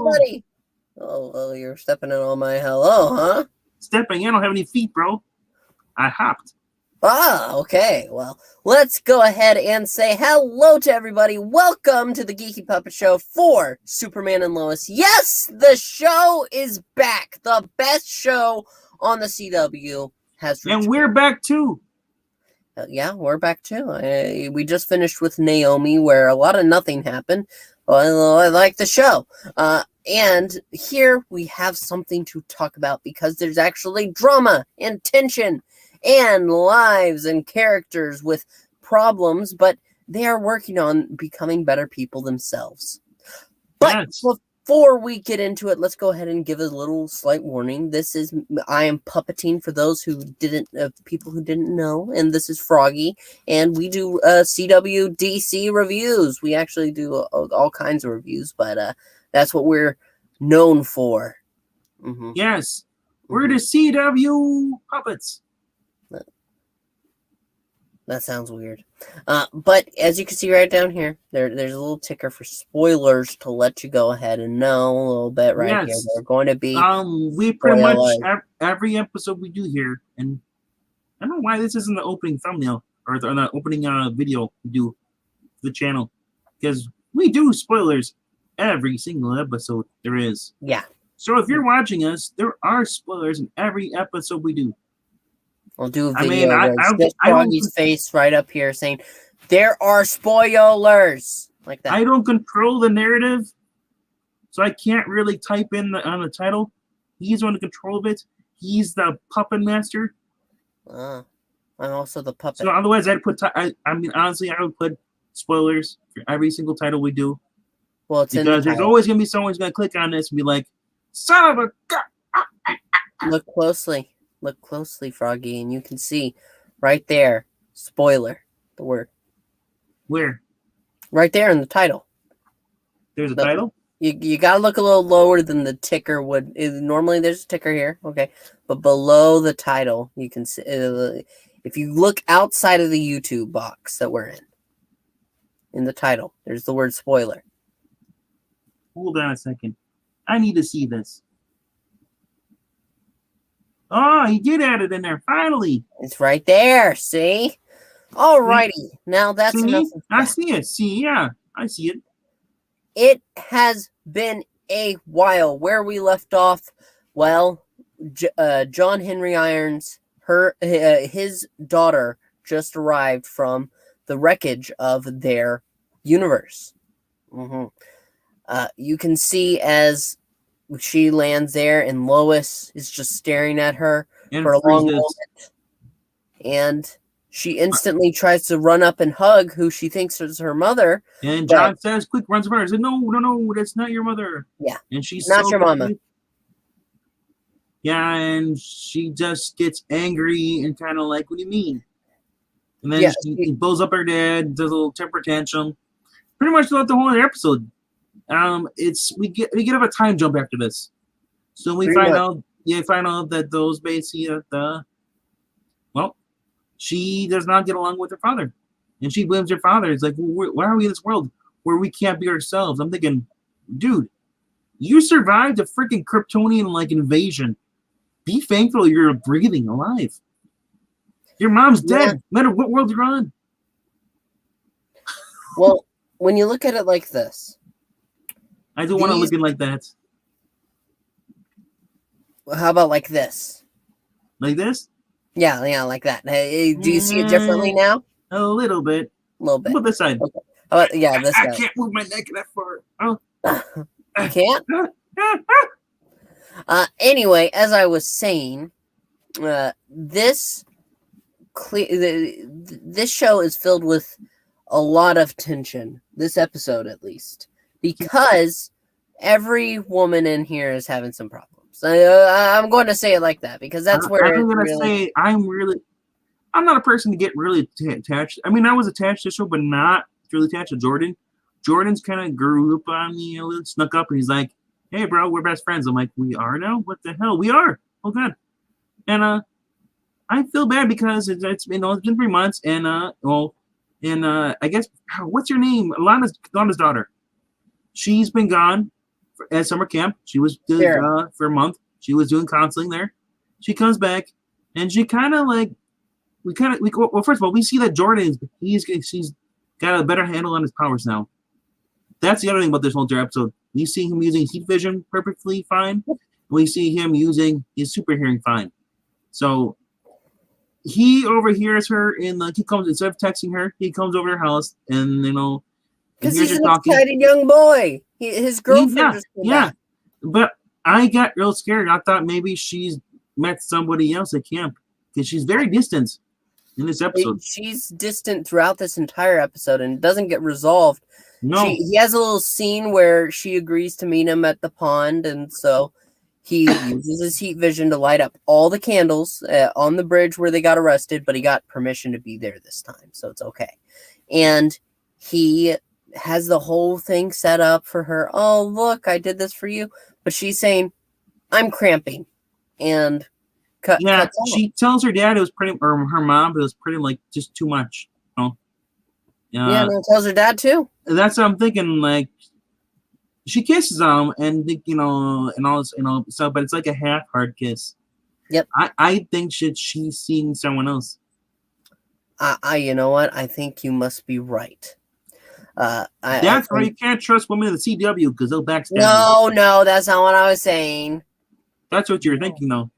everybody. Oh, you're stepping in on my hello, huh? Stepping. I don't have any feet, bro. I hopped. Ah, okay. Well, let's go ahead and say hello to everybody. Welcome to the Geeky Puppet Show for Superman and Lois. Yes, the show is back. The best show on the CW has returned. And we're back too. Yeah, we're back too. We just finished with Naomi, where a lot of nothing happened. Well, I like the show. And here we have something to talk about because there's actually drama and tension and lives and characters with problems, but they are working on becoming better people themselves. But before we get into it, let's go ahead and give a little slight warning. I am Puppetine for those who people who didn't know, and this is Froggy, and we do CW DC reviews. We actually do all kinds of reviews, but that's what we're known for. Mm-hmm. Yes, we're the CW puppets. That sounds weird. But as you can see right down here, there's a little ticker for spoilers to let you go ahead and know a little bit right here. They're going to be we pretty much every episode we do here, and I don't know why this isn't the opening thumbnail or the opening video we do for the channel, because we do spoilers every single episode there is. Yeah. So if you're watching us, there are spoilers in every episode we do. We'll do a video. I Froggy's face right up here saying, "There are spoilers," like that. I don't control the narrative, so I can't really type in on the title. He's on the control of it. He's the puppet master. I'm also the puppet. So otherwise, I'd put. Honestly, I would put spoilers for every single title we do. Well, it's because there's always gonna be someone who's gonna click on this and be like, "Son of a god!" Look closely. Look closely, Froggy, and you can see right there, spoiler, the word. Where? Right there in the title. There's a title? You got to look a little lower than the ticker would. Normally there's a ticker here, okay? But below the title, you can see, if you look outside of the YouTube box that we're in the title, there's the word spoiler. Hold on a second. I need to see this. Oh, he did add it in there, finally. It's right there, see? Alrighty. Now that's enough. I see it. See, yeah, I see it. It has been a while. Where we left off, well, John Henry Irons, his daughter just arrived from the wreckage of their universe. Mm-hmm. You can see as she lands there, and Lois is just staring at her for a long moment. And she instantly tries to run up and hug who she thinks is her mother. And John says, quick, runs over her. I said, no, that's not your mother. Yeah. And she's not your mama. Yeah, and she just gets angry and kind of like, what do you mean? And then she blows up her dad, does a little temper tantrum. Pretty much throughout the whole other episode. We get a time jump after this, so we find out that those basically she does not get along with her father, and she blames her father. It's like, why are we in this world where we can't be ourselves? I'm thinking, dude, you survived a freaking Kryptonian invasion. Be thankful you're breathing alive. Your mom's dead, no matter what world you're on. Well, when you look at it like this. I don't want to look at it like that. How about like this? Like this? Yeah, like that. Hey, do you see it differently now? A little bit. A little bit. How about this side? Okay. This side. I can't move my neck that far. Oh. You can't? Anyway, as I was saying, this show is filled with a lot of tension. This episode, at least. Because every woman in here is having some problems. I'm going to say it like that because that's where I'm going to say I'm not a person to get really attached. I mean, I was attached to the show, but not really attached to Jordan. Jordan's kind of grew up on me a little, snuck up, and he's like, "Hey, bro, we're best friends." I'm like, "We are now? What the hell? We are? Oh God!" And I feel bad because it's been 3 months, and I guess what's your name? Lana's daughter. She's been gone at summer camp. She was Sure. for a month. She was doing counseling there. She comes back, and she kind of like well, first of all, we see that Jordan he's got a better handle on his powers now. That's the other thing about this whole entire episode. We see him using heat vision perfectly fine. We see him using his super hearing fine. So he overhears her in he comes instead of texting her, he comes over to her house and and Because hears he's her an talking. excited young boy. His girlfriend just came back. But I got real scared. I thought maybe she's met somebody else at camp because she's very distant in this episode. She's distant throughout this entire episode and it doesn't get resolved. No. He has a little scene where she agrees to meet him at the pond, and so he uses his heat vision to light up all the candles on the bridge where they got arrested, but he got permission to be there this time, so it's okay. And he has the whole thing set up for her. Oh, look, I did this for you. But she's saying, I'm cramping. And she tells her dad it was pretty, or her mom, it was pretty like just too much. And it tells her dad too. That's what I'm thinking. Like, she kisses him, and and all this, stuff, but it's like a half-hard kiss. Yep. I think she's seeing someone else. You know what? I think you must be right. That's why you can't trust women in the CW because they'll backstab. No, that's not what I was saying. That's what you're thinking, though.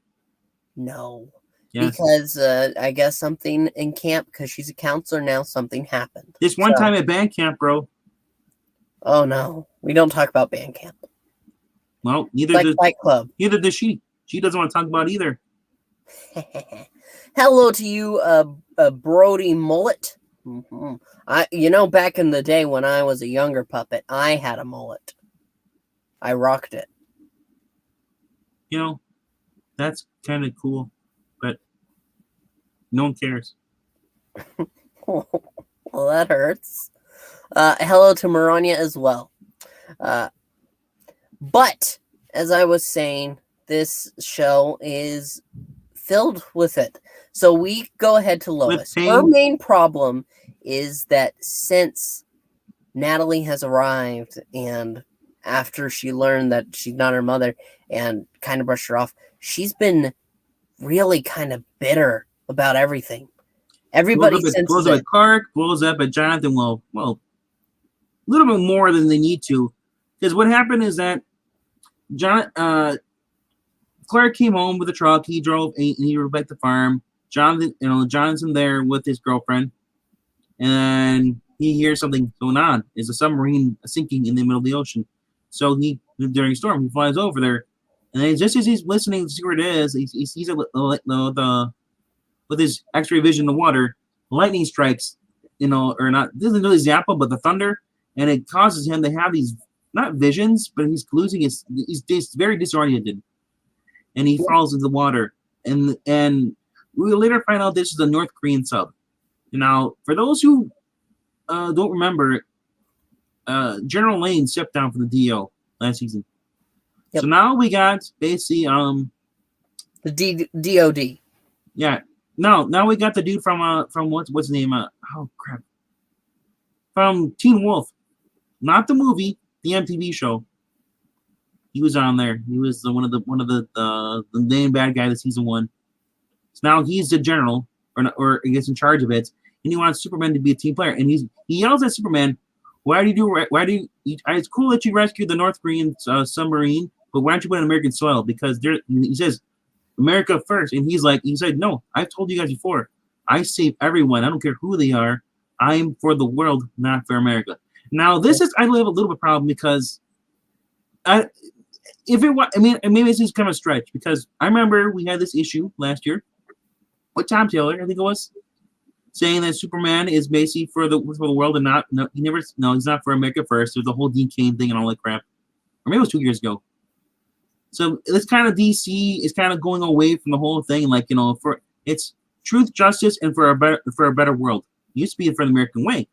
No. Yes. Because I guess something in camp, because she's a counselor now, something happened. This one time at band camp, bro. Oh, no. We don't talk about band camp. Well, neither like does Fight Club. Neither does she. She doesn't want to talk about it either. Hello to you, Brody Mullet. Mm-hmm. Back in the day when I was a younger puppet, I had a mullet. I rocked it. That's kind of cool, but no one cares. Well, that hurts. Hello to Maranya as well. But, as I was saying, this show is filled with it. So we go ahead to Lois. Her main problem is that since Natalie has arrived and after she learned that she's not her mother and kind of brushed her off, she's been really kind of bitter about everything. Everybody blows up at Clark, blows up at Jonathan. Well, a little bit more than they need to, because what happened is that Clark came home with a truck. He drove and he drove back to the farm. Jonathan there with his girlfriend, and he hears something going on. There's a submarine sinking in the middle of the ocean. So during a storm, he flies over there, and then just as he's listening to see where it is, he sees it with his X-ray vision in the water. Lightning strikes, or not. Doesn't really zap him, but the thunder, and it causes him to have these not visions, but he's losing his. He's very disoriented, and he falls into the water. And we later find out this is a North Korean sub. Now, for those who don't remember, General Lane stepped down from the DO last season. Yep. So now we got basically the DOD. Yeah. No, now we got the dude from what's his name? Oh crap. From Teen Wolf. Not the movie, the MTV show. He was on there. He was one of the main bad guy of season 1. So now he's the general, or I guess in charge of it, and he wants Superman to be a team player. And he yells at Superman, it's cool that you rescued the North Korean submarine, but why don't you put it on American soil? Because he says America first, and he said, no, I've told you guys before, I save everyone. I don't care who they are. I'm for the world, not for America. Now I have a little bit of a problem because maybe this is kind of a stretch, because I remember we had this issue last year with Tom Taylor, I think it was, saying that Superman is basically for the world and he's not for America first. There's the whole Dean Cain thing and all that crap. Or maybe it was 2 years ago. So it's kind of DC is kind of going away from the whole thing, for it's truth, justice, and for a better world. It used to be for the American way.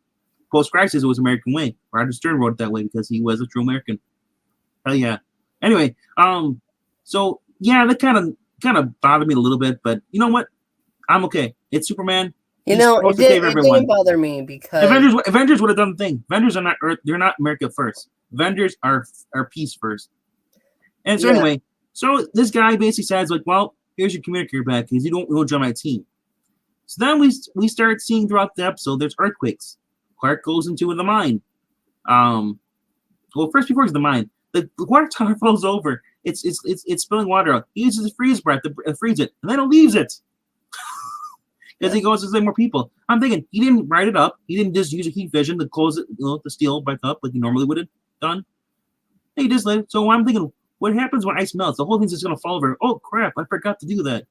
Post-crisis, it was American way. Roger Stern wrote it that way because he was a true American. Hell yeah. Anyway, so yeah, that kind of bothered me a little bit, but you know what? I'm okay. It's Superman. It didn't bother me because Avengers would have done the thing. Avengers are not Earth. They're not America first. Avengers are peace first. And so anyway, so this guy basically says like, well, here's your communicator back because you don't join my team. So then we start seeing throughout the episode there's earthquakes. Clark goes into the mine. Well, first before he's in the mine, the water tower falls over. It's spilling water out. He uses his freeze breath to freeze it, and then it leaves it. As he goes to say more people. I'm thinking he didn't write it up. He didn't just use a heat vision to close it, the steel back up like he normally would have done. He just let it. So I'm thinking, what happens when ice melts? The whole thing's just gonna fall over. Oh crap! I forgot to do that.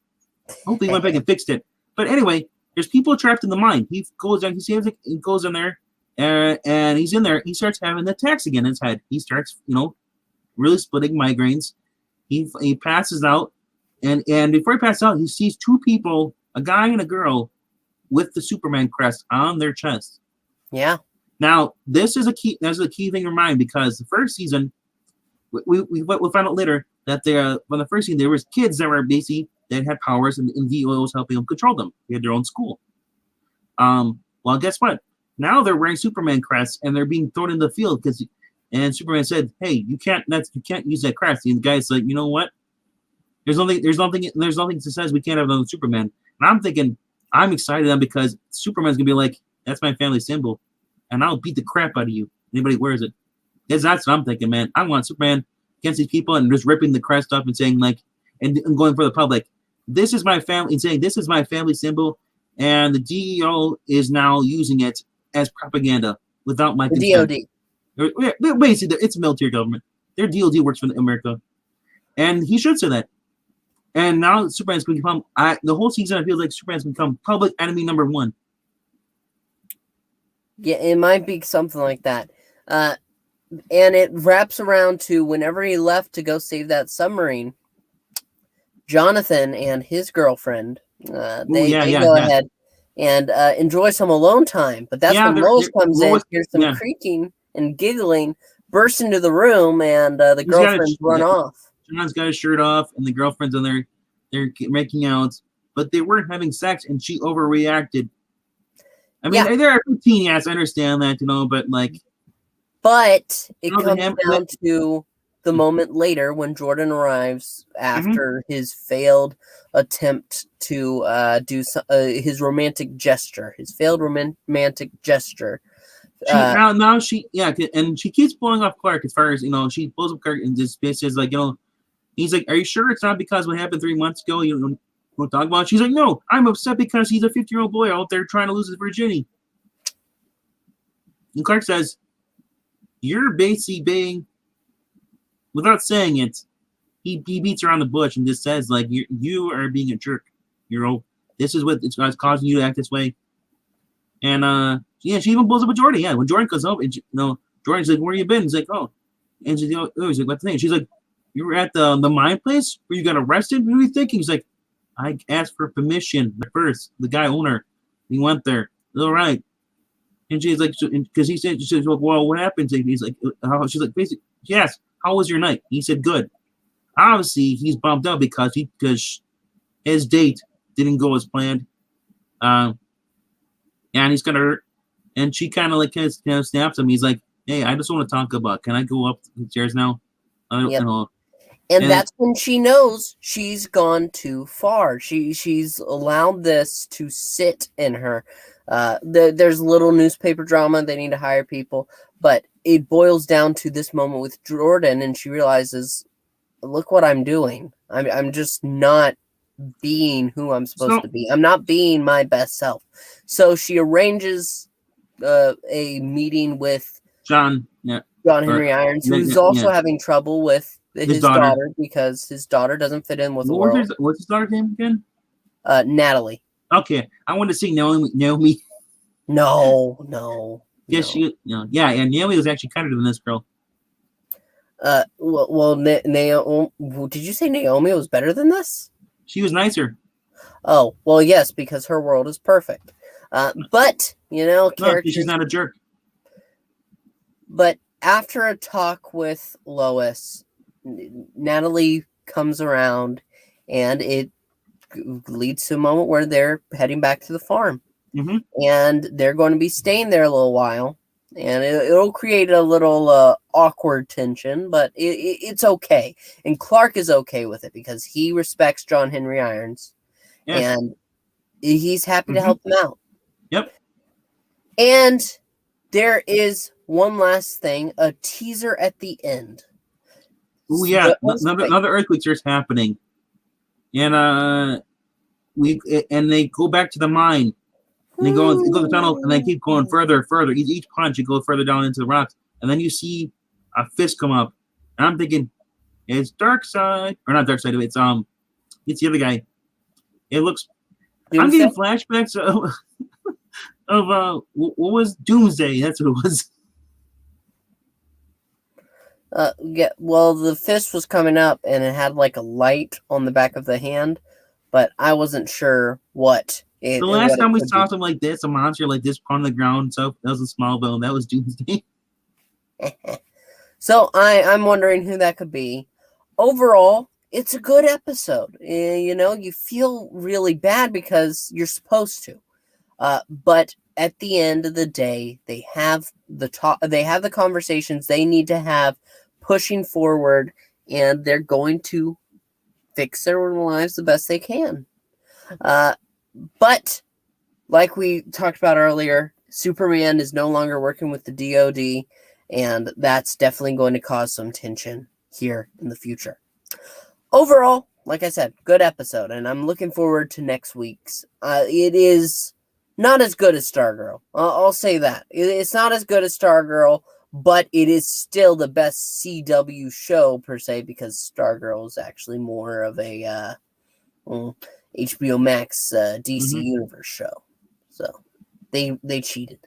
Hopefully he went back and fixed it. But anyway, there's people trapped in the mine. He goes down. He saves it. He goes in there, and he's in there. He starts having the attacks again in his head. He starts, really splitting migraines. He passes out, and before he passes out, he sees two people, a guy and a girl, with the Superman crest on their chest. Yeah. Now this is a key. That's a key thing to remind because the first season, we'll find out later that when the first season there was kids that were basically that had powers and VO was helping them control them. They had their own school. Well, guess what? Now they're wearing Superman crests and they're being thrown in the field and Superman said, "Hey, you can't use that crest." And the guy's like, "You know what? There's nothing that says we can't have another Superman." And I'm thinking, I'm excited then because Superman's gonna be like, "That's my family symbol, and I'll beat the crap out of you. Anybody wears it." Because that's what I'm thinking, man. I want Superman against these people and just ripping the crest up and saying like, and going for the public, "This is my family," and saying, "This is my family symbol," and the DEO is now using it as propaganda without my consent. DOD. Basically, it's a military government. Their DOD works for America, and he should say that. And now Superman's going to become. The whole season, I feel like Superman's become public enemy number one. Yeah, it might be something like that. And it wraps around to whenever he left to go save that submarine, Jonathan and his girlfriend, they go ahead and enjoy some alone time. But that's when Lois comes in, hears some creaking and giggling, bursts into the room, and the girlfriends run off. John's got his shirt off, and the girlfriend's on there. They're making out, but they weren't having sex, and she overreacted. I mean, there are 15, yes, I understand that, but like. But it comes down to the moment later when Jordan arrives after his failed attempt to do his romantic gesture, his failed romantic gesture. And she keeps blowing off Clark as far as, she blows up Clark and just basically is like, he's like, "Are you sure it's not because what happened 3 months ago? You don't talk about it?" She's like, "No, I'm upset because he's a 50-year-old boy out there trying to lose his virginity." And Clark says, "You're basically being," without saying it, he beats around the bush and just says, like, you are being a jerk. This is what it's causing you to act this way. And she even blows up with Jordan. Yeah, when Jordan comes up, and Jordan's like, "Where you been?" He's like, "Oh," and she's like, "What's the thing?" She's like, "You were at the mine place where you got arrested? What are you thinking?" He's like, "I asked for permission first. The guy owner, he went there. All right." And she's like, because he said, she's like, "Well, what happened?" He's like, she's like, basically, yes. "How was your night?" He said, "Good." Obviously, he's bummed out because his date didn't go as planned. And he's gonna hurt. And she kind of snaps him. He's like, "Hey, I just want to talk about. Can I go up the stairs now?" And that's when she knows she's gone too far. She's allowed this to sit in her. There's little newspaper drama. They need to hire people, but it boils down to this moment with Jordan, and she realizes, "Look what I'm doing. I'm just not being who I'm supposed to be. I'm not being my best self." So she arranges a meeting with John Henry Irons, who's also having trouble with his daughter because his daughter doesn't fit in with the world. What's his daughter's name again? Natalie. Okay, I want to see Naomi. No. Yes, and Naomi was actually kinder than this girl. Naomi. Did you say Naomi was better than this? She was nicer. Oh, well, yes, because her world is perfect. But characters. She's not a jerk. But after a talk with Lois, Natalie comes around, and it leads to a moment where they're heading back to the farm. Mm-hmm. And they're going to be staying there a little while. and it'll create a little awkward tension, but it's okay. And Clark is okay with it because he respects John Henry Irons, Yes. and he's happy to help him out. Yep. And there is one last thing, a teaser at the end. Oh yeah, another earthquake starts happening, and they go back to the mine. And they go the tunnel, and they keep going further. Each punch, you go further down into the rocks, and then you see a fist come up. And I'm thinking, it's Darkseid, or not Darkseid. It's the other guy. It looks. Doomsday? I'm getting flashbacks of what was Doomsday? That's what it was. Yeah. Well, the fist was coming up, and it had like a light on the back of the hand, but I wasn't sure what. The last time we saw something like this, a monster like this on the ground, so that was a Smallville, and that was Doomsday. So I'm wondering who that could be. Overall, it's a good episode. You feel really bad because you're supposed to. But at the end of the day, they have the conversations they need to have pushing forward, and they're going to fix their lives the best they can. But like we talked about earlier, Superman is no longer working with the DOD, and that's definitely going to cause some tension here in the future. Overall, like I said, good episode, and I'm looking forward to next week's. It is not as good as Stargirl. I'll say that. It's not as good as Stargirl, but it is still the best CW show, per se, because Stargirl is actually more of a HBO Max DC Universe show. So they cheated.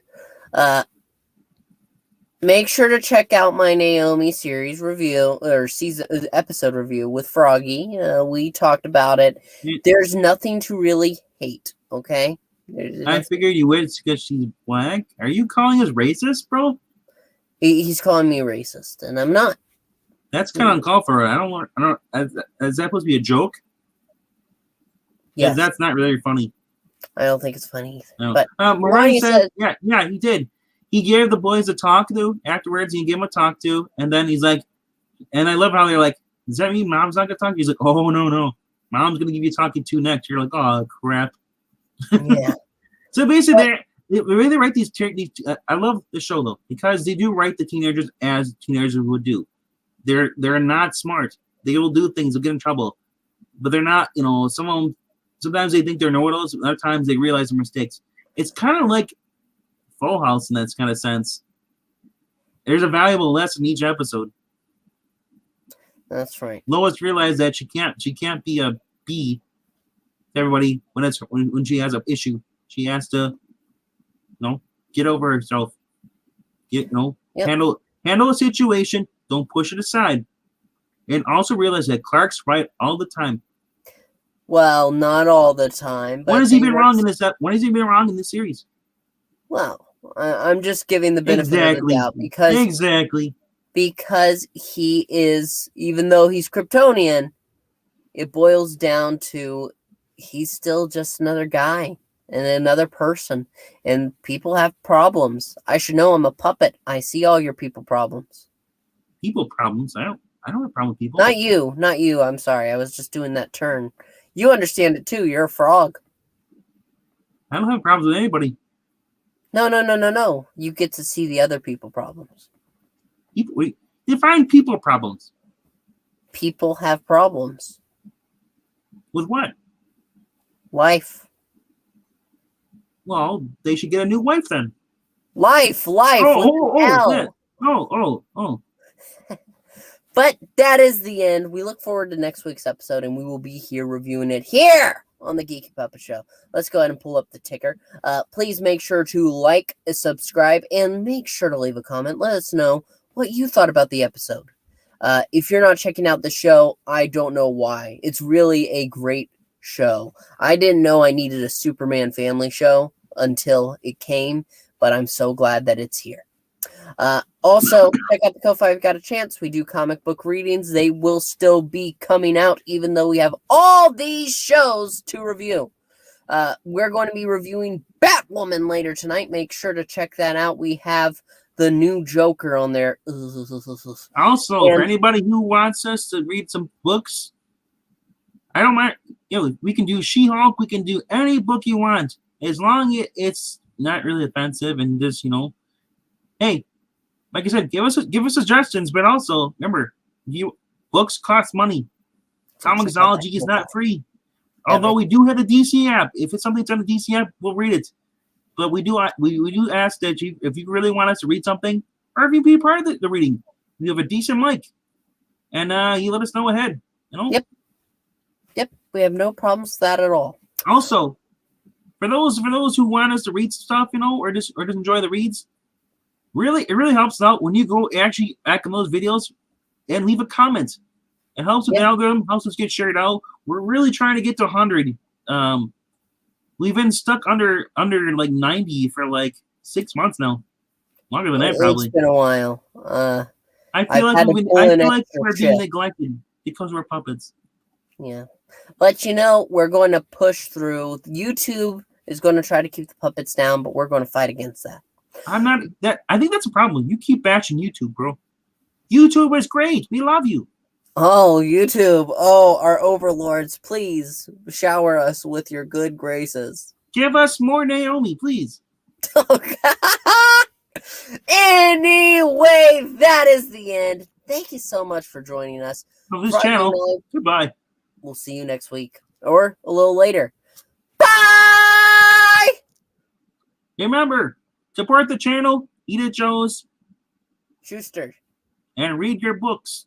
Make sure to check out my Naomi series review or episode review with Froggy. We talked about it. There's nothing to really hate, okay? I figured you would because she's black. Are you calling us racist, bro? He's calling me racist, and I'm not. That's kind of uncalled for. Is that supposed to be a joke? Yes. That's not really funny. I don't think it's funny either. No. But Mariah said, yeah, he did. He gave the boys a talk to afterwards. He gave them a talk to, and then he's like, and I love how they're like, does that mean Mom's not gonna talk? He's like, oh no, Mom's gonna give you talking to next. You're like, oh crap. Yeah. So basically, they really write these. I love the show though because they do write the teenagers as teenagers would do. They're not smart. They will do things. They'll get in trouble, but they're not. Some of them. Sometimes they think they're know-it-alls. Other times they realize their mistakes. It's kind of like Full House in that kind of sense. There's a valuable lesson in each episode. That's right. Lois realized that she can't be a B to everybody when she has an issue. She has to, get over herself. Handle a situation. Don't push it aside, and also realize that Clark's right all the time. Well, not all the time. But when has he been wrong in this? When has he been wrong in this series? Well, I'm just giving the benefit of the doubt because he is, even though he's Kryptonian, it boils down to he's still just another guy and another person, and people have problems. I should know. I'm a puppet. I see all your people problems. People problems? I don't have a problem with people. Not you. I'm sorry. I was just doing that turn. You understand it too. You're a frog. I don't have problems with anybody. No. You get to see the other people problems. Define people problems. People have problems. With what? Life. Well, they should get a new wife then. Life. Oh. But that is the end. We look forward to next week's episode, and we will be here reviewing it here on the Geeky Puppet Show. Let's go ahead and pull up the ticker. Please make sure to like, subscribe, and make sure to leave a comment. Let us know what you thought about the episode. If you're not checking out the show, I don't know why. It's really a great show. I didn't know I needed a Superman family show until it came, but I'm so glad that it's here. Also, check out the Ko-Fi if you got a chance. We do comic book readings. They will still be coming out, even though we have all these shows to review. We're going to be reviewing Batwoman later tonight. Make sure to check that out. We have the new Joker on there. Also, for And anybody who wants us to read some books, I don't mind. We can do She-Hulk. We can do any book you want, as long as it's not really offensive and just hey, like I said, give us suggestions. But also remember, books cost money. Comixology is not free. Although we do have a DC app. If it's something that's on the DC app, we'll read it. But we do ask that if you really want us to read something, or if you be part of the reading, you have a decent mic, and you let us know ahead. Yep. We have no problems with that at all. Also, for those who want us to read stuff, or just enjoy the reads, it really helps out when you go actually back in those videos and leave a comment. It helps with the algorithm, helps us get shared out. We're really trying to get to 100. We've been stuck under like 90 for like 6 months now. Longer than that, probably. It's been a while. I feel like we're being neglected because we're puppets. Yeah. But we're going to push through. YouTube is going to try to keep the puppets down, but we're going to fight against that. I think that's a problem. You keep bashing YouTube, bro. YouTube is great. We love you. Oh, YouTube. Oh, our overlords, please shower us with your good graces. Give us more Naomi, please. Anyway, that is the end. Thank you so much for joining us on this channel. Goodbye. We'll see you next week or a little later. Bye! Remember, support the channel, eat at Joe's, Schuster, and read your books.